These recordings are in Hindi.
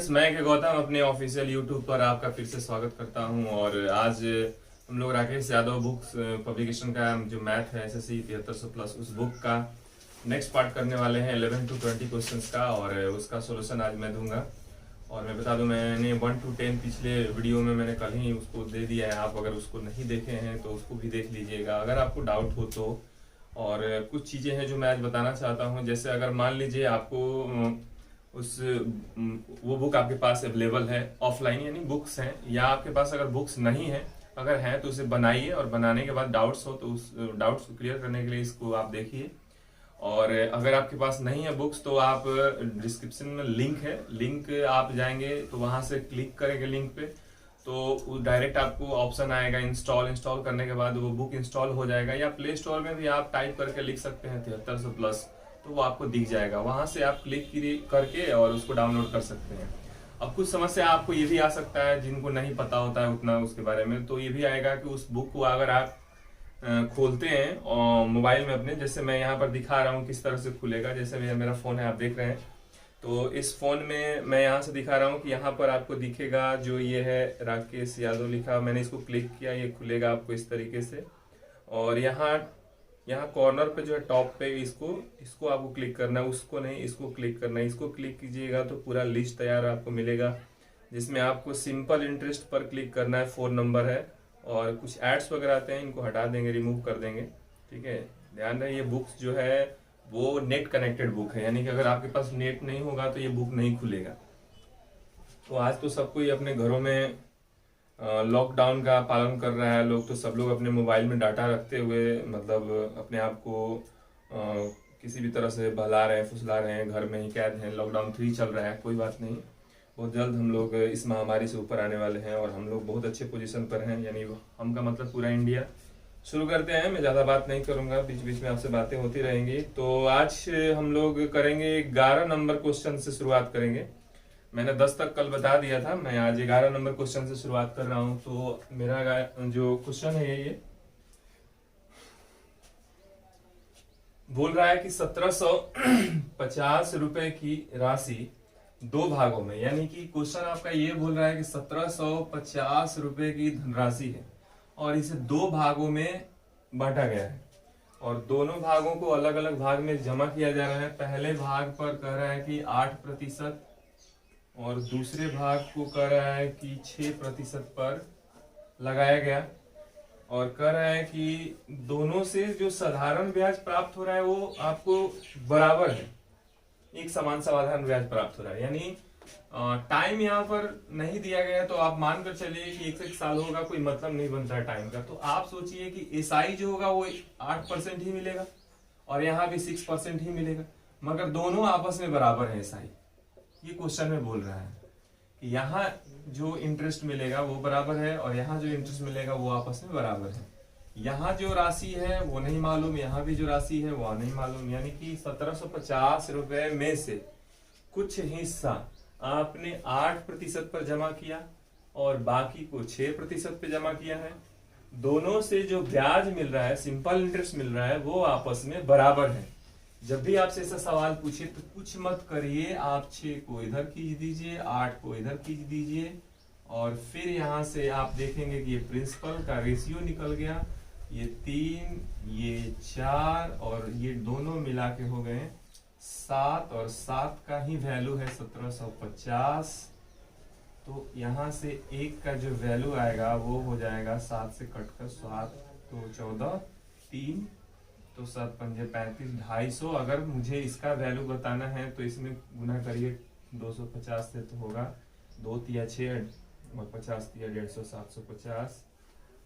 फ्रेंड्स, मैं के गौतम अपने ऑफिशियल यूट्यूब पर आपका फिर से स्वागत करता हूं। और आज हम लोग राकेश यादव बुक्स पब्लिकेशन का जो मैथ है एसएससी 7300 प्लस उस बुक का नेक्स्ट पार्ट करने वाले हैं 11 to 20 क्वेश्चंस का। और उसका सॉल्यूशन आज मैं दूंगा। और मैं बता दूं, मैंने 1 to 10 पिछले वीडियो में मैंने कल ही उसको दे दिया है। आप अगर उसको नहीं देखे हैं तो उसको भी देख लीजिएगा अगर आपको डाउट हो तो। और कुछ चीज़ें हैं जो मैं आज बताना चाहता हूँ। जैसे अगर मान लीजिए आपको उस वो बुक आपके पास अवेलेबल है ऑफलाइन, यानी बुक्स हैं, या आपके पास अगर बुक्स नहीं है, अगर है तो उसे बनाइए और बनाने के बाद डाउट्स हो तो उस डाउट्स को क्लियर करने के लिए इसको आप देखिए। और अगर आपके पास नहीं है बुक्स तो आप डिस्क्रिप्शन में लिंक है, लिंक आप जाएंगे तो वहां से क्लिक करेंगे लिंक पे तो डायरेक्ट आपको ऑप्शन आएगा इंस्टॉल करने के बाद वो बुक इंस्टॉल हो जाएगा। या प्ले स्टोर में भी आप टाइप करके लिख सकते हैं 7300 प्लस, तो वो आपको दिख जाएगा। वहां से आप क्लिक करके और उसको डाउनलोड कर सकते हैं। अब कुछ समस्या आपको ये भी आ सकता है, जिनको नहीं पता होता है उतना उसके बारे में, तो ये भी आएगा कि उस बुक को अगर आप खोलते हैं और मोबाइल में अपने, जैसे मैं यहाँ पर दिखा रहा हूँ किस तरह से खुलेगा। जैसे मेरा फोन है, आप देख रहे हैं, तो इस फोन में मैं यहाँ से दिखा रहा हूँ कि यहाँ पर आपको दिखेगा जो ये है राकेश यादव लिखा। मैंने इसको क्लिक किया, ये खुलेगा आपको इस तरीके से। और यहाँ कॉर्नर पे जो है टॉप पे इसको आपको क्लिक करना है, उसको नहीं, इसको क्लिक करना है। इसको क्लिक कीजिएगा तो पूरा लिस्ट तैयार आपको मिलेगा, जिसमें आपको सिंपल इंटरेस्ट पर क्लिक करना है, 4 नंबर है। और कुछ एड्स वगैरह आते हैं, इनको हटा देंगे, रिमूव कर देंगे, ठीक है। ध्यान रहे, ये बुक्स जो है वो नेट कनेक्टेड बुक है, यानी कि अगर आपके पास नेट नहीं होगा तो ये बुक नहीं खुलेगा। तो आज तो सब कोई अपने घरों में लॉकडाउन का पालन कर रहा है लोग, तो सब लोग अपने मोबाइल में डाटा रखते हुए मतलब अपने आप को किसी भी तरह से बहला रहे हैं, फुसला रहे हैं, घर में ही कैद हैं। लॉकडाउन 3 चल रहा है, कोई बात नहीं, बहुत जल्द हम लोग इस महामारी से ऊपर आने वाले हैं और हम लोग बहुत अच्छे पोजीशन पर हैं, यानी हम का मतलब पूरा इंडिया। शुरू करते हैं, मैं ज़्यादा बात नहीं करूंगा, बीच बीच में आपसे बातें होती रहेंगी। तो आज हम लोग करेंगे 11 नंबर क्वेश्चन से शुरुआत करेंगे। मैंने 10 तक कल बता दिया था, मैं आज 11 नंबर क्वेश्चन से शुरुआत कर रहा हूं। तो मेरा जो क्वेश्चन है ये बोल रहा है कि 1750 रुपए की राशि 2 भागों में, यानी कि क्वेश्चन आपका ये बोल रहा है कि 1750 रुपए की धनराशि है और इसे 2 भागों में बांटा गया है और दोनों भागों को अलग अलग भाग में जमा किया जा रहा है। पहले भाग पर कह रहा है कि 8% और दूसरे भाग को कह रहा है कि 6% पर लगाया गया। और कह रहा है कि दोनों से जो साधारण ब्याज प्राप्त हो रहा है वो आपको बराबर है, एक समान साधारण ब्याज प्राप्त हो रहा है। यानी टाइम यहाँ पर नहीं दिया गया है, तो आप मानकर चलिए कि 1 साल होगा, कोई मतलब नहीं बनता है टाइम का। तो आप सोचिए कि एसआई जो होगा वो 8% ही मिलेगा और यहाँ भी 6% ही मिलेगा, मगर दोनों आपस में बराबर है एसआई। ये क्वेश्चन में बोल रहा है कि यहाँ जो इंटरेस्ट मिलेगा वो बराबर है और यहाँ जो इंटरेस्ट मिलेगा वो आपस में बराबर है। यहाँ जो राशि है वो नहीं मालूम, यहाँ भी जो राशि है वो नहीं मालूम। यानी कि 1750 रुपए में से कुछ हिस्सा आपने 8% पर जमा किया और बाकी को 6% पे जमा किया है। दोनों से जो ब्याज मिल रहा है, सिंपल इंटरेस्ट मिल रहा है, वो आपस में बराबर है। जब भी आपसे ऐसा सवाल पूछे तो कुछ मत करिए, आप 6 को इधर खींच दीजिए, 8 को इधर खींच दीजिए और फिर यहाँ से आप देखेंगे कि ये प्रिंसिपल का रेशियो निकल गया, ये 3, ये 4 और ये दोनों मिला के हो गए 7 और 7 का ही वैल्यू है 1750। तो यहाँ से 1 का जो वैल्यू आएगा वो हो जाएगा 7 से कटकर 7 तो 14, 3 तो 7 पंजे 35, 250। अगर मुझे इसका वैल्यू बताना है तो इसमें गुना करिए 250 से, तो होगा 2 तिया 6 और 50 तिया 150, 750।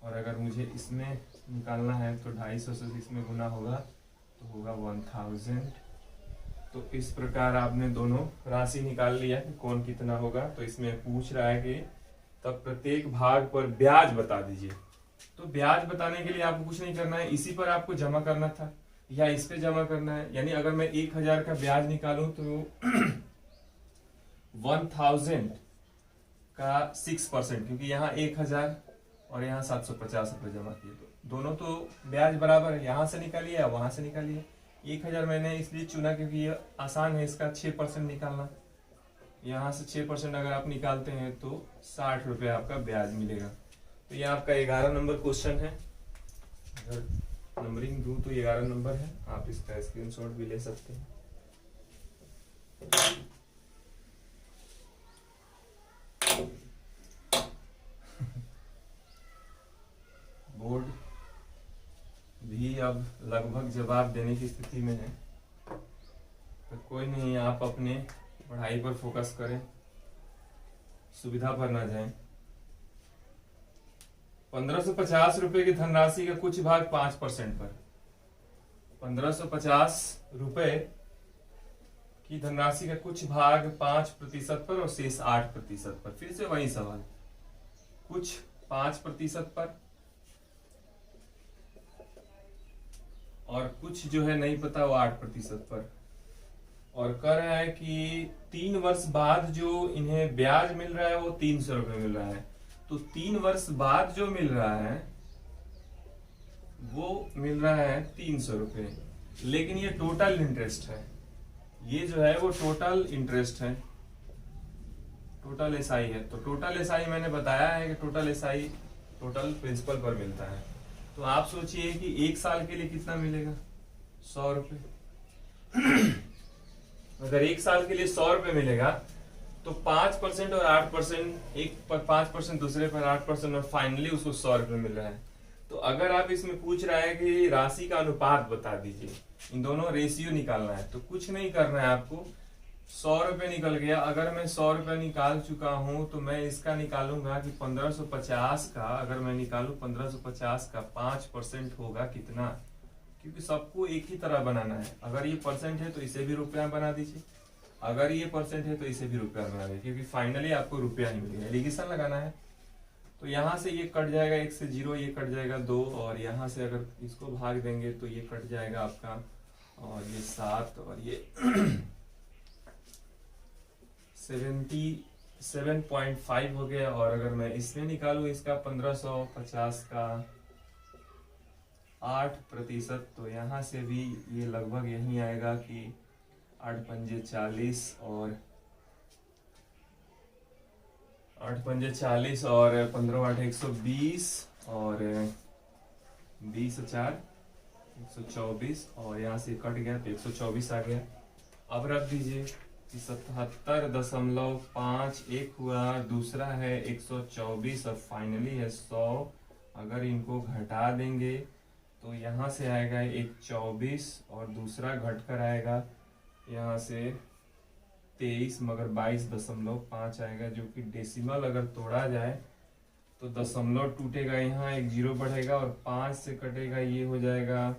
और अगर मुझे इसमें निकालना है तो 250 से इसमें गुना होगा तो होगा 1000। तो इस प्रकार आपने दोनों राशि निकाल लिया कि कौन कितना होगा। तो इसमें पूछ रहा है कि तब प्रत्येक भाग पर ब्याज बता दीजिए। तो ब्याज बताने के लिए आपको कुछ नहीं करना है, इसी पर आपको जमा करना था या इस पे जमा करना है। यानी अगर मैं 1000 का ब्याज निकालूं तो 1000 का 6%, क्योंकि यहाँ 1000 और यहाँ 750 रुपये जमा किए, तो दोनों तो ब्याज बराबर है। यहाँ से निकालिए या वहां से निकालिए। 1000 मैंने इसलिए चुना क्योंकि ये आसान है इसका 6% निकालना। यहाँ से 6% अगर आप निकालते हैं तो 60 रुपये आपका ब्याज मिलेगा। तो ये आपका 11 नंबर क्वेश्चन है। अगर नंबरिंग दूं तो 11 नंबर है, आप इसका स्क्रीनशॉट भी ले सकते हैं। बोर्ड भी अब लगभग जवाब देने की स्थिति में है, तो कोई नहीं, आप अपने पढ़ाई पर फोकस करें, सुविधा पर ना जाएं। 1550 रुपए की धनराशि का कुछ भाग 5% पर, 1550 रुपए की धनराशि का कुछ भाग 5% पर और शेष 8% पर। फिर से वही सवाल, कुछ 5% पर और कुछ जो है नहीं पता वो 8% पर, और कह रहा है कि 3 वर्ष बाद जो इन्हें ब्याज मिल रहा है वो 300 रुपये मिल रहा है। तो 3 वर्ष बाद जो मिल रहा है वो मिल रहा है 300 रुपये, लेकिन ये टोटल इंटरेस्ट है, ये जो है वो टोटल इंटरेस्ट है, टोटल एसआई है। तो टोटल एसआई मैंने बताया है कि टोटल एसआई टोटल प्रिंसिपल पर मिलता है। तो आप सोचिए कि 1 साल के लिए कितना मिलेगा, 100 रुपये। अगर 1 साल के लिए 100 रुपये मिलेगा तो 5% और 8%, एक पर 5%, दूसरे पर 8%, और फाइनली उसको 100 रुपये मिल रहा है। तो अगर आप इसमें पूछ रहा है कि राशि का अनुपात बता दीजिए, इन दोनों रेशियो निकालना है, तो कुछ नहीं करना है आपको। 100 रुपये निकल गया, अगर मैं 100 रुपये निकाल चुका हूं तो मैं इसका निकालूंगा कि 1550 का, अगर मैं निकालू 1550 का 5% होगा कितना, क्योंकि सबको एक ही तरह बनाना है। अगर ये परसेंट है तो इसे भी रुपया बना दीजिए, अगर ये परसेंट है तो इसे भी रुपया बना दीजिए, क्योंकि फाइनली आपको रुपया ही मिलेगा। एलिगेशन लगाना है तो यहाँ से ये कट जाएगा, 1 से 0, ये कट जाएगा 2, और यहाँ से अगर इसको भाग देंगे तो ये कट जाएगा आपका, और ये 7, और ये 77.5 हो गया। और अगर मैं इसमें निकालू इसका 1550 का 8%, तो यहाँ से भी ये लगभग यही आएगा कि 8 पंजे 40, और 8 पंजे 40, और 15 8 120, और 20 4 124, और यहाँ से कट गया तो 124 आ गया। अब रख दीजिए 77.5, एक हुआ, दूसरा है 124, और फाइनली है 100। अगर इनको घटा देंगे तो यहाँ से आएगा 124, और दूसरा घटकर आएगा यहाँ से 23, मगर 22.5 आएगा, जो कि डेसिमल अगर तोड़ा जाए तो दशमलव टूटेगा, यहाँ एक 0 बढ़ेगा, और 5 से कटेगा, ये हो जाएगा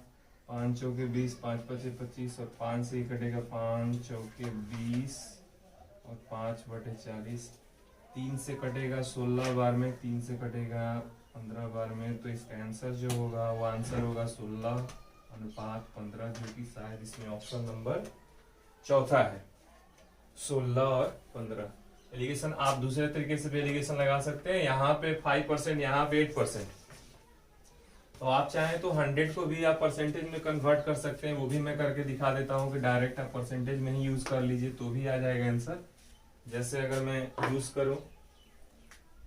5 चौके 20, 5 पचे 25, और 5 से ही कटेगा 5 चौके 20, और 5/40, 3 से कटेगा 16 बार में, 3 से कटेगा 15 बार में। तो इसका आंसर जो होगा वो आंसर होगा 16:15, जो कि शायद इसमें ऑप्शन नंबर 4 है, 16 और 15। एलिगेशन आप दूसरे तरीके से भी एलिगेशन लगा सकते हैं, यहाँ पे 5%, यहाँ पे 8%। तो आप चाहें तो 100 को भी आप परसेंटेज में कन्वर्ट कर सकते हैं, वो भी मैं करके दिखा देता हूँ कि डायरेक्ट आप परसेंटेज में ही यूज कर लीजिए तो भी आ जाएगा आंसर। जैसे अगर मैं यूज करूं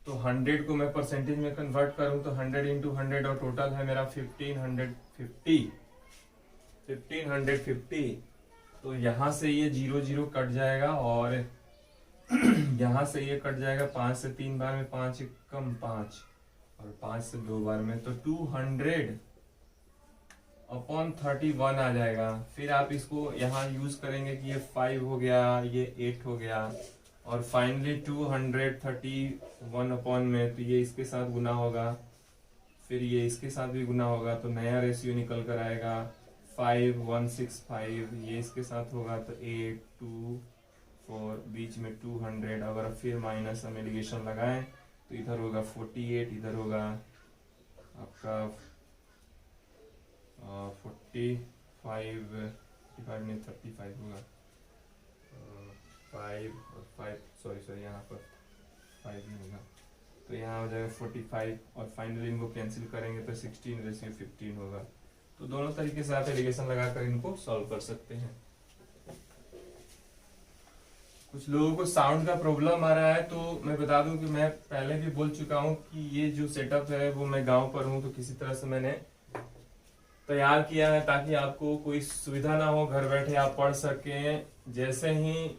तो 100 को मैं परसेंटेज में कन्वर्ट करूं तो 100 × 100, और टोटल है मेरा 1550। तो यहाँ से ये 0 0 कट जाएगा, और यहाँ से ये कट जाएगा 5 से 3 बार में, 5 1 कम 5, और 5 से 2 बार में, तो 200/31 आ जाएगा। फिर आप इसको यहाँ यूज करेंगे कि ये 5 हो गया, ये 8 हो गया, और फाइनली 231 में, तो ये इसके साथ गुना होगा, फिर ये इसके साथ भी गुना होगा, तो नया रेशियो निकल कर आएगा 5:165। ये इसके साथ होगा तो 8 2 4, बीच में 200। अगर फिर माइनस हम एलिगेशन लगाएं तो इधर होगा 48, इधर होगा आपका 45 नहीं 35 होगा, 5 और 5, सॉरी यहाँ पर 5 नहीं होगा, तो यहाँ हो जाएगा 45, और फाइनली इनको कैंसिल करेंगे तो 16:15 होगा। तो दोनों तरीके से आप एलिगेशन लगाकर इनको सॉल्व कर सकते हैं। कुछ लोगों को साउंड का प्रॉब्लम आ रहा है, तो मैं बता दूं कि मैं पहले भी बोल चुका हूं कि ये जो सेटअप है वो मैं गांव पर हूं, तो किसी तरह से मैंने तैयार किया है ताकि आपको कोई सुविधा ना हो, घर बैठे आप पढ़ सकें। जैसे ही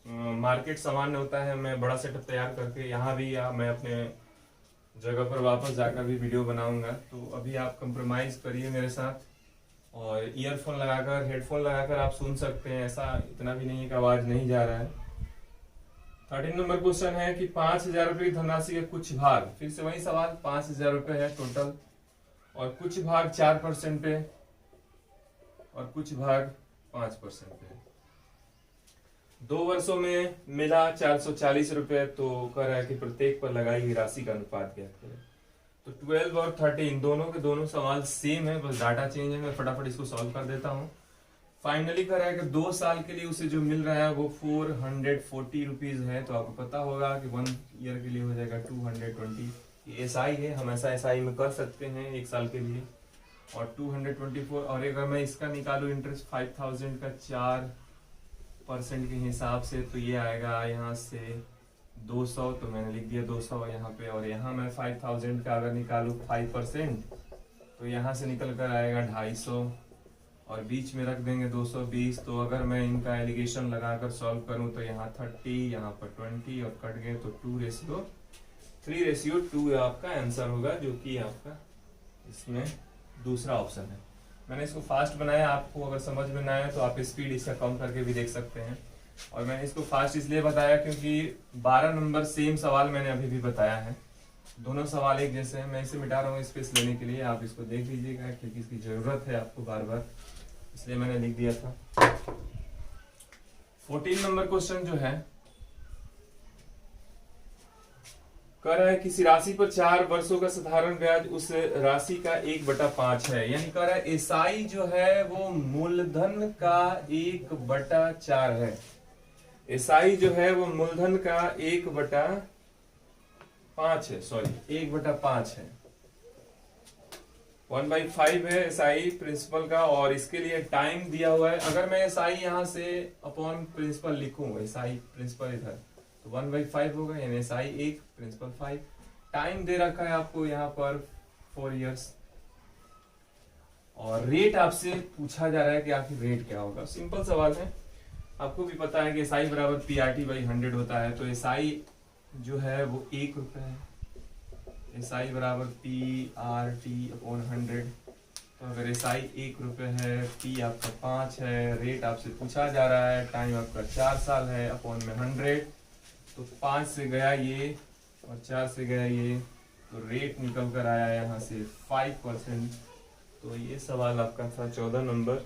मार्केट सामान्य होता है मैं बड़ा सेटअप तैयार करके यहाँ भी या मैं अपने जगह पर वापस जाकर भी वीडियो बनाऊंगा। तो अभी आप कंप्रोमाइज करिए मेरे साथ और ईयरफोन लगाकर, हेडफोन लगाकर आप सुन सकते हैं। ऐसा इतना भी नहीं है कि आवाज नहीं जा रहा है। 13 नंबर क्वेश्चन है कि 5,000 रुपये की धनराशि के कुछ भाग, फिर से वही सवाल, 5,000 रुपये है टोटल और कुछ भाग 4% पे और कुछ भाग 5% पे। 2 वर्षों में मिला 440 रुपये, तो कह रहा है कि प्रत्येक पर लगाई गई राशि का अनुपात ज्ञात करें। तो 12 और 13 दोनों के दोनों सवाल सेम है, बस डाटा चेंज है। मैं फटाफट इसको सॉल्व कर देता हूँ। फाइनली कह रहा है कि 2 साल के लिए उसे जो मिल रहा है वो 440 रुपीज है। तो आपको पता होगा कि 1 ईयर के लिए हो जाएगा 220। ये SI है, हम ऐसा SI में कर सकते हैं 1 साल के लिए। और 224, और अगर मैं इसका निकालू इंटरेस्ट 5,000 का 4% के हिसाब से, तो ये आएगा यहाँ से 200। तो मैंने लिख दिया 200 यहाँ पे, और यहाँ मैं 5,000 का अगर निकालू 5%, तो यहाँ से निकल कर आएगा 250 और बीच में रख देंगे 220। तो अगर मैं इनका एलिगेशन लगाकर सॉल्व करूं तो यहाँ 30, यहाँ पर 20 और कट गए तो 3:2 आपका आंसर होगा, जो कि आपका इसमें दूसरा ऑप्शन है। मैंने इसको फास्ट बनाया, आपको अगर समझ में ना आए तो आप स्पीड इसका कम करके भी देख सकते हैं। और मैंने इसको फास्ट इसलिए बताया क्योंकि 12 नंबर सेम सवाल मैंने अभी भी बताया है, दोनों सवाल एक जैसे हैं। मैं इसे मिटा रहा हूँ स्पेस लेने के लिए, आप इसको देख लीजिएगा क्योंकि इसकी जरूरत है आपको बार बार, इसलिए मैंने लिख दिया था। 14 नंबर क्वेश्चन जो है कह रहा है किसी राशि पर 4 वर्षों का साधारण ब्याज उस राशि का 1/5 है। यानी कह रहा है SI जो है वो मूलधन का 1/4 है। SI जो है वो मूलधन का 1/5 है, सॉरी 1/5 है। 1/5 है SI प्रिंसिपल का, और इसके लिए टाइम दिया हुआ है। अगर मैं SI यहाँ से अपॉन प्रिंसिपल लिखूं, SI प्रिंसिपल इधर, तो 1/5 होगा, यानी SI 1 प्रिंसिपल 5। टाइम दे रखा है आपको यहाँ पर 4 इयर्स, और रेट आपसे पूछा जा रहा है कि आखिर रेट क्या होगा। सिंपल सवाल है, आपको भी पता है कि SI बराबर PRT/100 होता है। तो SI जो है वो 1 रुपए है, SI बराबर PRT/100। तो अगर SI 1 रुपए है, P आपका 5 है, रेट आपसे पूछा जा रहा है, टाइम आपका 4 साल है, अपॉन में 100, तो 5 से गया ये और 4 से गया ये, तो रेट निकल कर आया यहाँ से 5%। तो ये सवाल आपका था 14 नंबर,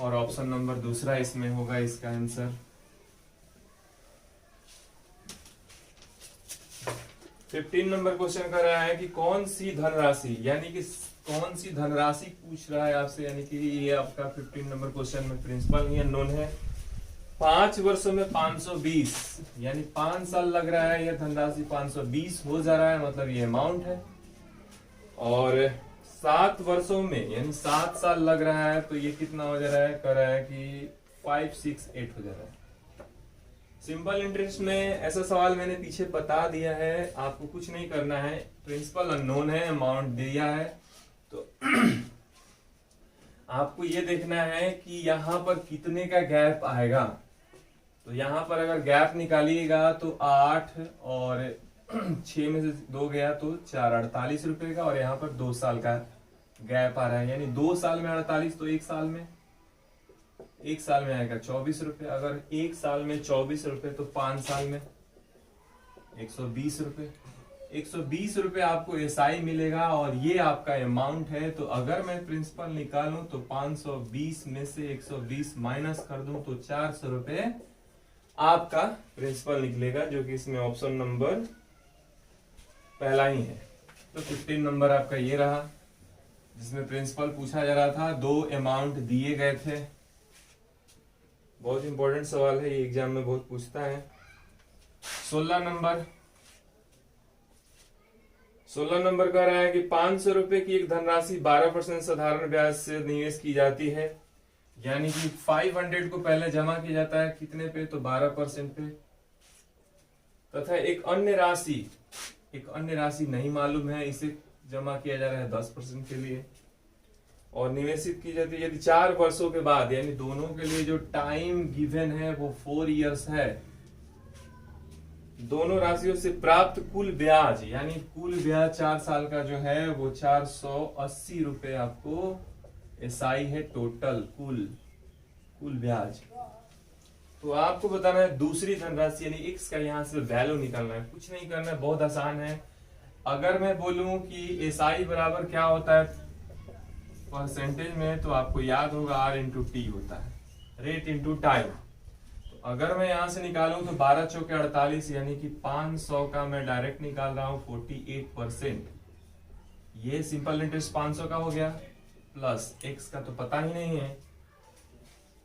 और ऑप्शन नंबर दूसरा इसमें होगा इसका आंसर। 15 नंबर क्वेश्चन कर रहा है कि कौन सी धनराशि, यानी कि कौन सी धनराशि पूछ रहा है आपसे, यानी कि ये आपका 15 नंबर क्वेश्चन में प्रिंसिपल ही अननोन है। 5 वर्षों में 520, यानी 5 साल लग रहा है, यह धनराशि 520 हो जा रहा है, मतलब ये अमाउंट है। और 7 वर्षों में, यानी 7 साल लग रहा है, तो ये कितना हो जा रहा है, कह रहा है कि 568 हो जा रहा है। सिंपल इंटरेस्ट में ऐसा सवाल मैंने पीछे बता दिया है, आपको कुछ नहीं करना है। प्रिंसिपल अननोन है, अमाउंट दिया है, तो आपको ये देखना है कि यहाँ पर कितने का गैप आएगा। तो यहाँ पर अगर गैप निकालिएगा तो 8 और 6 में से 2 गया तो 4, 48 रुपए का, और यहाँ पर 2 साल का गैप आ रहा है, यानी 2 साल में 48, तो 1 साल में आएगा 24 रुपए। अगर 1 साल में 24 रुपए, तो 5 साल में 120 रुपए। 120 रुपए आपको SI मिलेगा, और ये आपका अमाउंट है। तो अगर मैं प्रिंसिपल निकालूं तो 520 में से 120 माइनस कर दूं तो 400 रुपए आपका प्रिंसिपल निकलेगा, जो कि इसमें ऑप्शन नंबर पहला ही है। तो 15 नंबर आपका ये रहा, जिसमें प्रिंसिपल पूछा जा रहा था, 2 अमाउंट दिए गए थे। बहुत इंपॉर्टेंट सवाल है, ये एग्जाम में बहुत पूछता है। 16 नंबर कह रहा है कि 500 रुपए की एक धनराशि 12% साधारण ब्याज से निवेश की जाती है। यानी कि 500 को पहले जमा किया जाता है कितने पे, तो 12% पे, तथा एक अन्य राशि नहीं मालूम है, इसे जमा किया जा रहा है 10% के लिए, और निवेशित की जाती है यदि 4 वर्षों के बाद, यानी दोनों के लिए जो टाइम गिवन है वो 4 इयर्स है। दोनों राशियों से प्राप्त कुल ब्याज, यानी कुल ब्याज 4 साल का जो है वो 480 रुपए आपको एसआई है टोटल कुल ब्याज। तो आपको बताना है दूसरी धनराशि यानी एक्स का यहां से वैल्यू निकालना है। कुछ नहीं करना है, बहुत आसान है। अगर मैं बोलूं कि एसआई बराबर क्या होता है परसेंटेज में, तो आपको याद होगा आर इंटू टी होता है, रेट इंटू टाइम। तो अगर मैं यहां से निकालूं तो 12 चौके 48, यानी कि 500 का मैं डायरेक्ट निकाल रहा हूं 48%। ये सिंपल इंटरेस्ट 500 का हो गया, प्लस एक्स का तो पता ही नहीं है,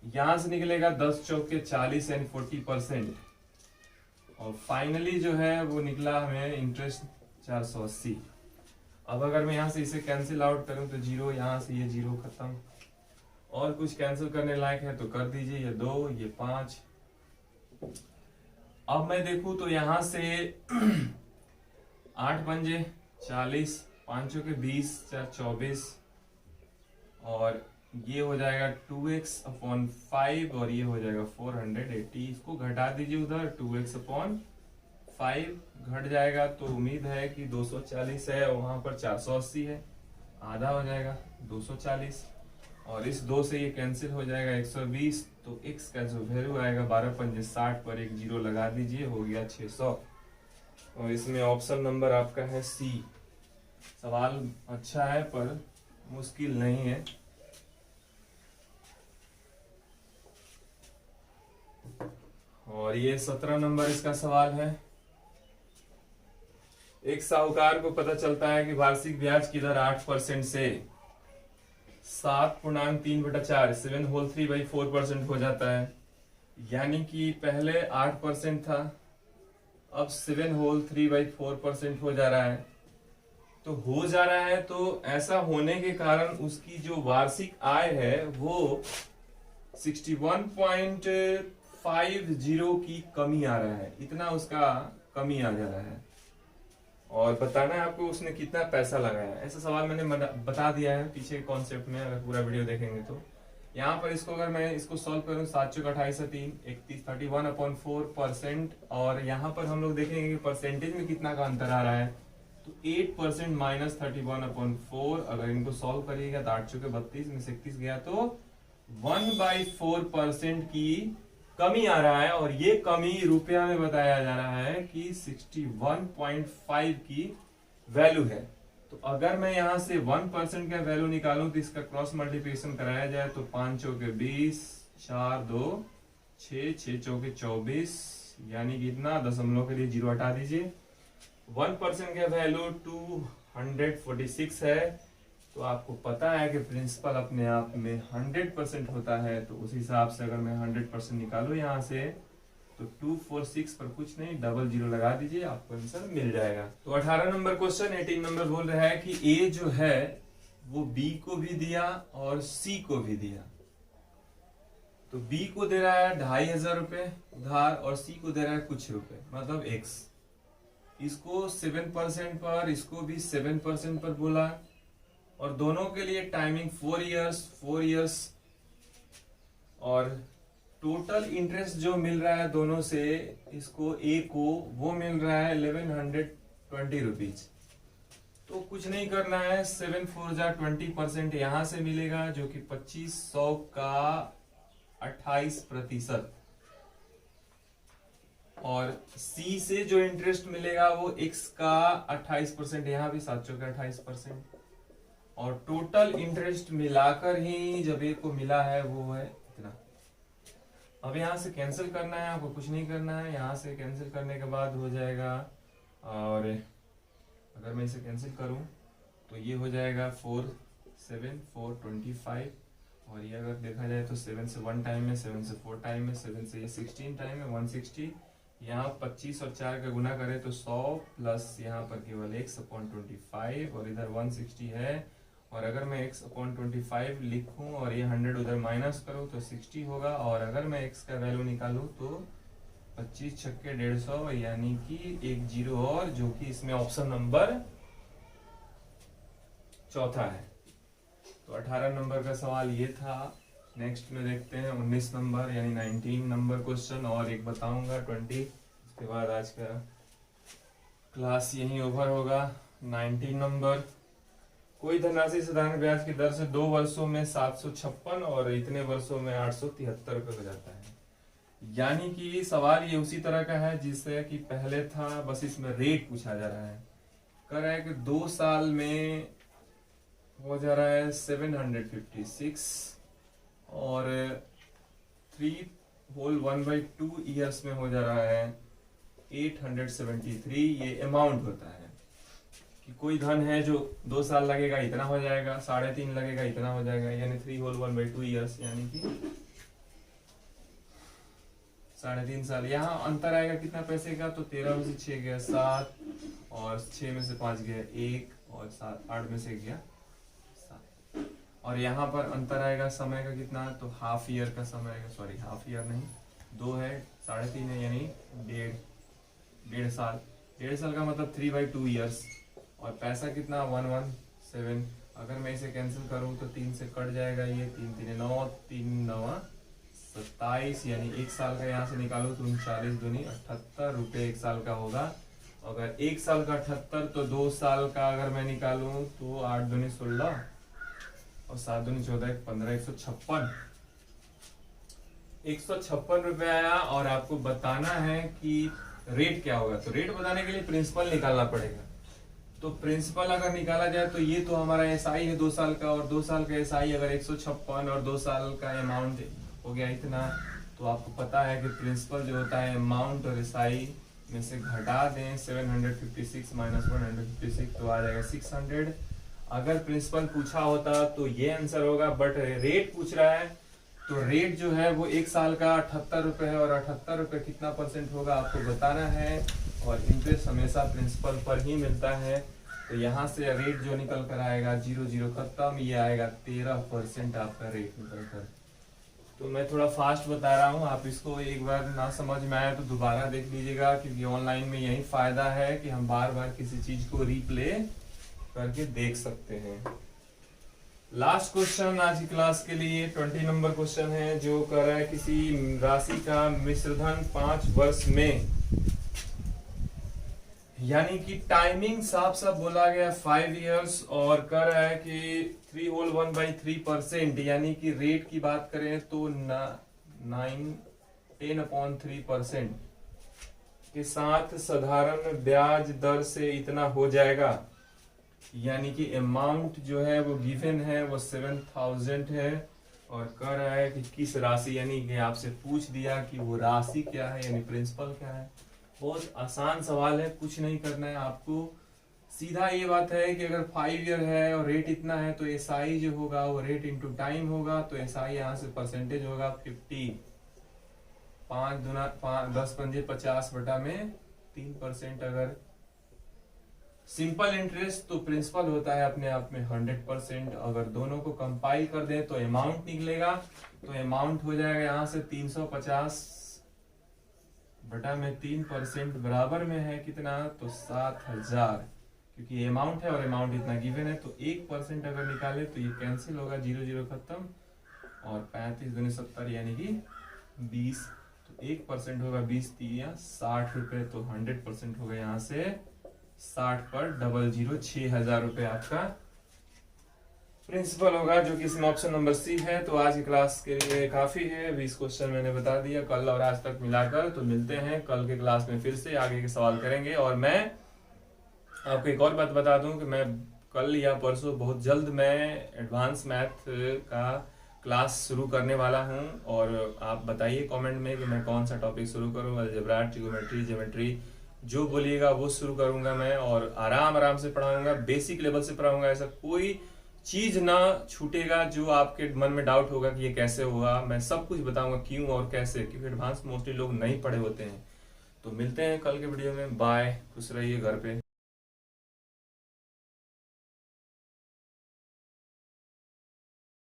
यहां से निकलेगा 10 चौके 40 यानी 40%, और फाइनली जो है वो निकला हमें इंटरेस्ट 480। अब अगर मैं यहां से इसे कैंसिल आउट करूं तो जीरो, यहां से ये जीरो खत्म, और कुछ कैंसिल करने लायक है तो कर दीजिए, ये 2 ये 5। अब मैं देखूं तो यहां से 8 पंजे 40, 5 के 20, 4 24, और ये हो जाएगा 2x/5, और ये हो जाएगा 480। इसको घटा दीजिए उधर, 2x/5 घट जाएगा, तो उम्मीद है कि 240 है और वहां पर 480 है, आधा हो जाएगा 240, और इस 2 से ये कैंसिल हो जाएगा 120। तो x का जो वैल्यू आएगा 12 पंजे 60 पर एक जीरो लगा दीजिए, हो गया 600। और इसमें ऑप्शन नंबर आपका है सी। सवाल अच्छा है पर मुश्किल नहीं है। और ये 17 नंबर इसका सवाल है। एक साहूकार को पता चलता है कि वार्षिक ब्याज की दर 8% से 7.3/4 7/3/4% हो जाता है। यानी कि पहले 8% था, अब 7/3/4% हो जा रहा है। तो ऐसा होने के कारण उसकी जो वार्षिक आय है वो 61.50 की कमी आ रहा है, इतना उसका कमी आ जा रहा है। और बताना है आपको उसने कितना पैसा लगाया है। ऐसा सवाल मैंने बता दिया है पीछे कॉन्सेप्ट में, अगर पूरा वीडियो देखेंगे तो। यहाँ पर इसको अगर मैं इसको सॉल्व करूँ 7 चौक 28 3 31/4%, और यहाँ पर हम लोग देखेंगे कि परसेंटेज में कितना का अंतर आ रहा है, तो 8% माइनस 31/4। अगर इनको सॉल्व करिएगा तो 8 चौके 32 में से 31 गया, तो 1/4% की कमी आ रहा है, और ये कमी रुपया में बताया जा रहा है कि 61.5 की वैल्यू है। तो अगर मैं यहां से 1% का वैल्यू निकालूं तो इसका क्रॉस मल्टीप्लिकेशन कराया जाए तो 5 चौके 20, 4 2 6 6 चौके 24, यानी कि इतना, दशमलव के लिए जीरो हटा दीजिए। 1% का वैल्यू 246 है। तो आपको पता है कि प्रिंसिपल अपने आप में 100% होता है, तो उस हिसाब से अगर मैं 100% निकालू यहाँ से तो 246 पर कुछ नहीं, डबल जीरो लगा दीजिए, आपको आंसर मिल जाएगा। तो 18 नंबर क्वेश्चन 18 नंबर बोल रहा है कि ए जो है वो बी को भी दिया और सी को भी दिया। तो बी को दे रहा है 2500 रुपए उधार और सी को दे रहा है कुछ रुपए, मतलब एक्स। इसको 7% पर, इसको भी 7% पर बोला, और दोनों के लिए टाइमिंग 4 इयर्स, और टोटल इंटरेस्ट जो मिल रहा है दोनों से इसको ए को, वो मिल रहा है 1120 रुपीज। तो कुछ नहीं करना है, 7 4 जा 20% यहां से मिलेगा, जो कि 2500 का 28%, और सी से जो इंटरेस्ट मिलेगा वो एक्स का 28%, यहां भी 7 का 28%, और टोटल इंटरेस्ट मिलाकर ही जब ए को मिला है वो है इतना। अब यहां से कैंसिल करना है, आपको कुछ नहीं करना है। यहां से कैंसिल करने के बाद हो जाएगा, और अगर मैं इसे कैंसिल करूं तो ये हो जाएगा 4 7 4 25, और ये अगर देखा जाए तो 7 से 1 टाइम में, 7 से 4 टाइम में, 7 से ये 16 टाइम में 160। यहाँ 25 और 4 का गुना करें तो 100 प्लस यहाँ पर केवल x/25, और इधर 160 है, और अगर मैं x अपॉन 25 लिखूं और ये 100 उधर माइनस करूं तो 60 होगा, और अगर मैं x का वैल्यू निकालूं तो 25 छक्के 150, यानी कि एक जीरो और, जो कि इसमें ऑप्शन नंबर चौथा है। तो 18 नंबर का सवाल ये था। नेक्स्ट में देखते हैं 19 नंबर यानी 19 नंबर क्वेश्चन, और एक बताऊंगा 20, उसके बाद आज का क्लास यहीं ओवर होगा। 19 नंबर, कोई धनराशि साधारण ब्याज की दर से 2 वर्षों में 756 और इतने वर्षों में 873 रुपये हो जाता है। यानी कि सवाल ये उसी तरह का है जिससे कि पहले था, बस इसमें रेट पूछा जा रहा है। कह रहा है कि 2 साल में हो जा रहा है 756 और 3 होल 1/2 ईयर्स में हो जा रहा है 873। ये अमाउंट होता है कि कोई धन है जो 2 साल लगेगा इतना हो जाएगा, 3.5 लगेगा इतना हो जाएगा, यानी 3 होल 1/2 ईयर्स, यानी कि 3.5 साल। यहाँ अंतर आएगा कितना पैसे का, तो 13 में से 6 गया 7, और 6 में से 5 गया 1, और 8 में से गया 7। और यहाँ पर अंतर आएगा समय का कितना, तो हाफ ईयर का समय आएगा, सॉरी हाफ ईयर नहीं, 2 है 3.5 है, यानी डेढ़ साल। 1.5 साल का मतलब 3/2 ईयर्स। और पैसा कितना 117। अगर मैं इसे कैंसिल करूं तो 3 से कट जाएगा, ये 3 3 9, 3 9 27, यानी 1 साल का यहाँ से निकालू तो 39 दूनी 78 रुपये 1 साल का होगा। अगर 1 साल का 78 तो 2 साल का अगर मैं निकालूं तो 8 दूनी 16 और 7 दूनी 14 15, 156 रुपये आया। और आपको बताना है कि रेट क्या होगा, तो रेट बताने के लिए प्रिंसिपल निकालना पड़ेगा। तो प्रिंसिपल अगर निकाला जाए तो ये तो हमारा एसआई है 2 साल का, और 2 साल का एसआई अगर 156 और 2 साल का अमाउंट हो गया इतना, तो आपको पता है कि प्रिंसिपल जो होता है अमाउंट और एसआई में से घटा दें 756 माइनस 156 तो आ जाएगा 600। अगर प्रिंसिपल पूछा होता तो ये आंसर होगा, बट रेट पूछ रहा है तो रेट जो है वो 1 साल का 78 रुपये है, और 78 रुपये कितना परसेंट होगा आपको बताना है। और इंटरेस्ट हमेशा प्रिंसिपल पर ही मिलता है, तो यहाँ से रेट जो निकल कर आएगा 0 0 खत्म, ये आएगा 13% आपका रेट निकल कर। तो मैं थोड़ा फास्ट बता रहा हूँ, आप इसको एक बार ना समझ में आए तो दोबारा देख लीजिएगा, क्योंकि ऑनलाइन में यही फायदा है कि हम बार बार किसी चीज को रिप्ले करके देख सकते हैं। लास्ट क्वेश्चन आज की क्लास के लिए 20 नंबर क्वेश्चन है, जो कर रहा है किसी राशि का मिश्रधन 5 वर्ष में, यानी कि टाइमिंग साफ साफ बोला गया 5 इयर्स, और कर रहा है कि 3 होल 1/3%, यानी कि रेट की बात करें तो 10/3% के साथ साधारण ब्याज दर से इतना हो जाएगा। यानी कि अमाउंट जो है वो गिवन है वो 7000 है, और कह रहा है कि किस राशि, यानी कि आपसे पूछ दिया कि वो राशि क्या है, यानी प्रिंसिपल क्या है। बहुत आसान सवाल है, कुछ नहीं करना है आपको, सीधा ये बात है कि अगर 5 ईयर है और रेट इतना है तो एसआई जो होगा वो रेट इंटू टाइम होगा, तो एसआई यहाँ से परसेंटेज होगा 50, 5 दूना 10 पंजे 50 बटा में 3%। अगर सिंपल इंटरेस्ट तो प्रिंसिपल होता है अपने आप में 100%। अगर दोनों को कंपाइल कर दें तो अमाउंट निकलेगा, तो अमाउंट हो जाएगा यहाँ से 350 बटा में 3% बराबर में है कितना, तो 7000, क्योंकि अमाउंट है और अमाउंट इतना गिवन है। तो 1% अगर निकाले तो ये कैंसिल होगा, 0 0 खत्म, और 35 दूनी 70 यानी कि 20, तो 1% होगा 20 3 60 रुपए, तो 100% होगा यहाँ से 60 पर 00 6000 रुपए आपका प्रिंसिपल होगा, जो कि इसमें ऑप्शन नंबर सी है। तो आज की क्लास के लिए काफी है, 20 क्वेश्चन मैंने बता दिया कल और आज तक मिलाकर। तो मिलते हैं कल के क्लास में, फिर से आगे के सवाल करेंगे। और मैं आपको एक और बात बता दूं कि मैं कल या परसों बहुत जल्द मैं एडवांस मैथ का क्लास शुरू करने वाला हूं, और आप बताइए कमेंट में कि मैं कौन सा टॉपिक शुरू करूं। अलजेब्रा, ट्रिगोनोमेट्री, ज्योमेट्री जो बोलिएगा वो शुरू करूंगा मैं, और आराम से पढ़ाऊंगा, बेसिक लेवल से पढ़ाऊंगा। ऐसा कोई चीज ना छूटेगा जो आपके मन में डाउट होगा कि ये कैसे हुआ, मैं सब कुछ बताऊंगा क्यों और कैसे, क्योंकि एडवांस मोस्टली लोग नहीं पढ़े होते हैं। तो मिलते हैं कल के वीडियो में, बाय, खुश रहिए घर पे।